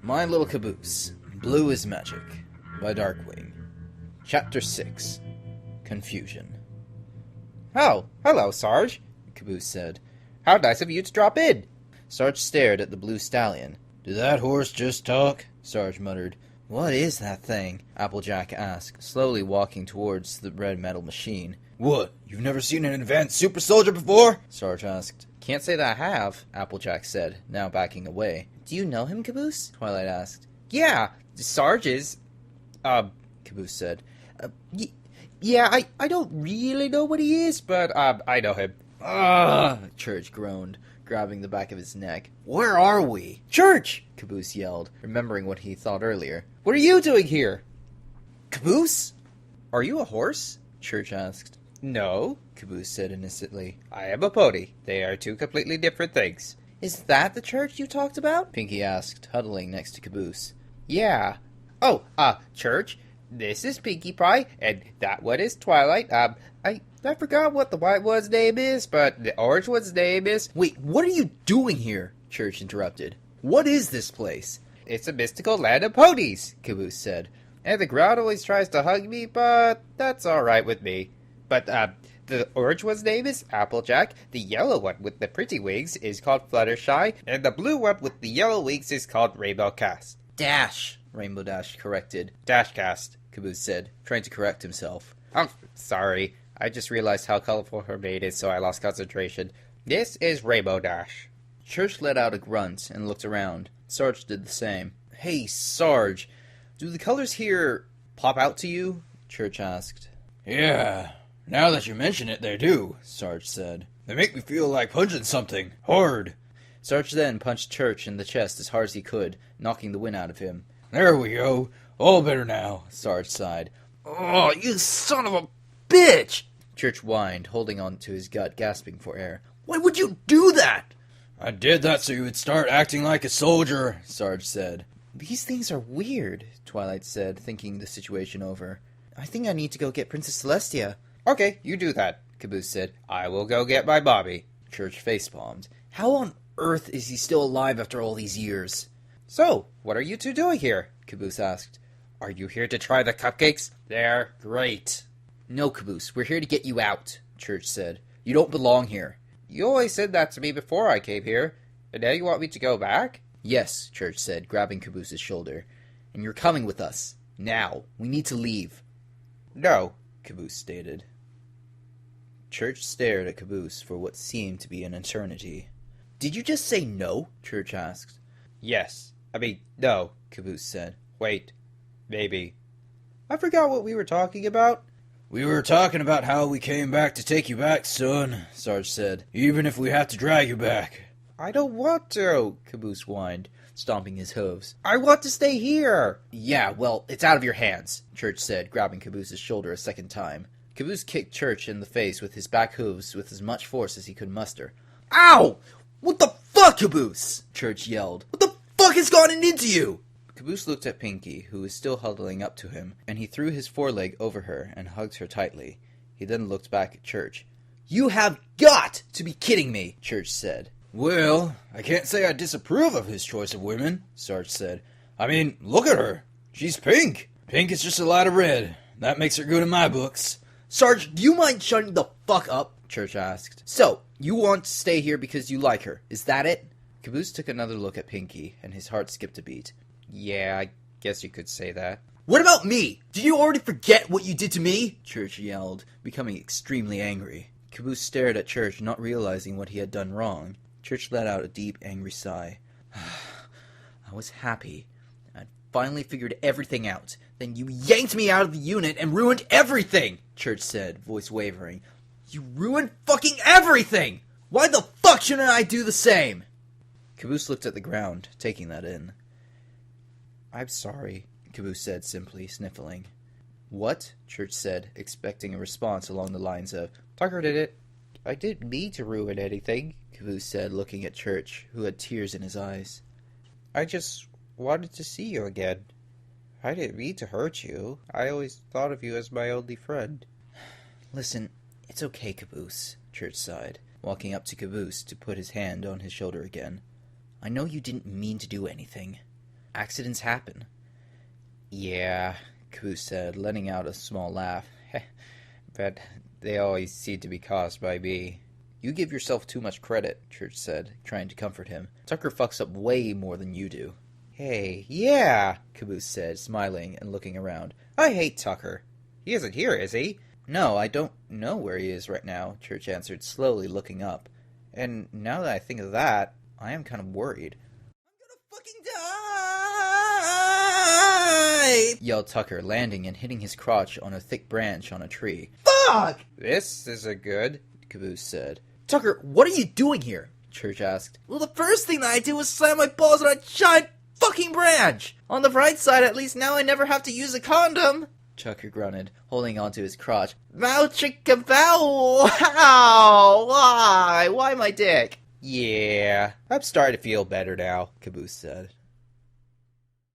My Little Caboose, Blue is Magic, by DarkWing. Chapter 6, Confusion. Oh, hello, Sarge, Caboose said. How nice of you to drop in. Sarge stared at the blue stallion. Did that horse just talk? Sarge muttered. What is that thing? Applejack asked, slowly walking towards the red metal machine. What, you've never seen an advanced super soldier before? Sarge asked. Can't say that I have, Applejack said, now backing away. Do you know him, Caboose? Twilight asked. Yeah, Sarge is... Caboose said. Yeah, I don't really know what he is, but, I know him. Church groaned, grabbing the back of his neck. Where are we? Church! Caboose yelled, remembering what he thought earlier. What are you doing here? Caboose? Are you a horse? Church asked. No, Caboose said innocently. I am a pony. They are two completely different things. Is that the church you talked about? Pinky asked, huddling next to Caboose. Yeah. Oh, Church, this is Pinkie Pie, and that one is Twilight. I forgot what the white one's name is, but the orange one's name is... Wait, what are you doing here? Church interrupted. What is this place? It's a mystical land of ponies, Caboose said. And the ground always tries to hug me, but that's alright with me. But, the orange one's name is Applejack, the yellow one with the pretty wings is called Fluttershy, and the blue one with the yellow wings is called Rainbow Cast. Dash, Rainbow Dash corrected. Dashcast, Caboose said, trying to correct himself. Oh, sorry. I just realized how colorful her mane is, so I lost concentration. This is Rainbow Dash. Church let out a grunt and looked around. Sarge did the same. Hey, Sarge, do the colors here pop out to you? Church asked. Yeah, now that you mention it, they do, Sarge said. They make me feel like punching something hard. Sarge then punched Church in the chest as hard as he could, knocking the wind out of him. There we go. All better now, Sarge sighed. Oh, you son of a bitch! Church whined, holding on to his gut, gasping for air. Why would you do that? I did that so you would start acting like a soldier, Sarge said. These things are weird, Twilight said, thinking the situation over. I think I need to go get Princess Celestia. Okay, you do that, Caboose said. I will go get my Bobby. Church facepalmed. How on earth is he still alive after all these years? So, what are you two doing here? Caboose asked. Are you here to try the cupcakes? They're great. No, Caboose, we're here to get you out, Church said. You don't belong here. You always said that to me before I came here, and now you want me to go back? Yes, Church said, grabbing Caboose's shoulder. And you're coming with us. Now. We need to leave. No, Caboose stated. Church stared at Caboose for what seemed to be an eternity. Did you just say no? Church asked. Yes. No, Caboose said. Wait. Maybe. I forgot what we were talking about. We were talking about how we came back to take you back, son, Sarge said. Even if we have to drag you back. I don't want to, Caboose whined, stomping his hooves. I want to stay here. Yeah, well, it's out of your hands, Church said, grabbing Caboose's shoulder a second time. Caboose kicked Church in the face with his back hooves with as much force as he could muster. Ow! What the fuck, Caboose? Church yelled. What the fuck has gotten into you? Caboose looked at Pinky, who was still huddling up to him, and he threw his foreleg over her and hugged her tightly. He then looked back at Church. You have got to be kidding me, Church said. Well, I can't say I disapprove of his choice of women, Sarge said. I mean, look at her. She's pink. Pink is just a lot of red. That makes her good in my books. Sarge, do you mind shutting the fuck up? Church asked. So, you want to stay here because you like her, is that it? Caboose took another look at Pinky, and his heart skipped a beat. Yeah, I guess you could say that. What about me? Did you already forget what you did to me? Church yelled, becoming extremely angry. Caboose stared at Church, not realizing what he had done wrong. Church let out a deep, angry sigh. I was happy. I'd finally figured everything out. Then you yanked me out of the unit and ruined everything, Church said, voice wavering. You ruined fucking everything! Why the fuck shouldn't I do the same? Caboose looked at the ground, taking that in. I'm sorry, Caboose said simply, sniffling. What? Church said, expecting a response along the lines of, Tucker did it. I didn't mean to ruin anything, Caboose said, looking at Church, who had tears in his eyes. I just wanted to see you again. I didn't mean to hurt you. I always thought of you as my only friend. Listen, it's okay, Caboose, Church sighed, walking up to Caboose to put his hand on his shoulder again. I know you didn't mean to do anything. Accidents happen. Yeah, Caboose said, letting out a small laugh. But they always seem to be caused by me. You give yourself too much credit, Church said, trying to comfort him. Tucker fucks up way more than you do. Hey, yeah, Caboose said, smiling and looking around. I hate Tucker. He isn't here, is he? No, I don't know where he is right now, Church answered, slowly looking up. And now that I think of that, I am kind of worried. I'm gonna fucking die! Yelled Tucker, landing and hitting his crotch on a thick branch on a tree. Fuck! This isn't good, Caboose said. Tucker, what are you doing here? Church asked. Well, the first thing that I did was slam my balls on a giant fucking branch! On the bright side, at least now I never have to use a condom! Tucker grunted, holding onto his crotch. Mouchikabow! Wow! Why? Why my dick? Yeah, I'm starting to feel better now, Caboose said.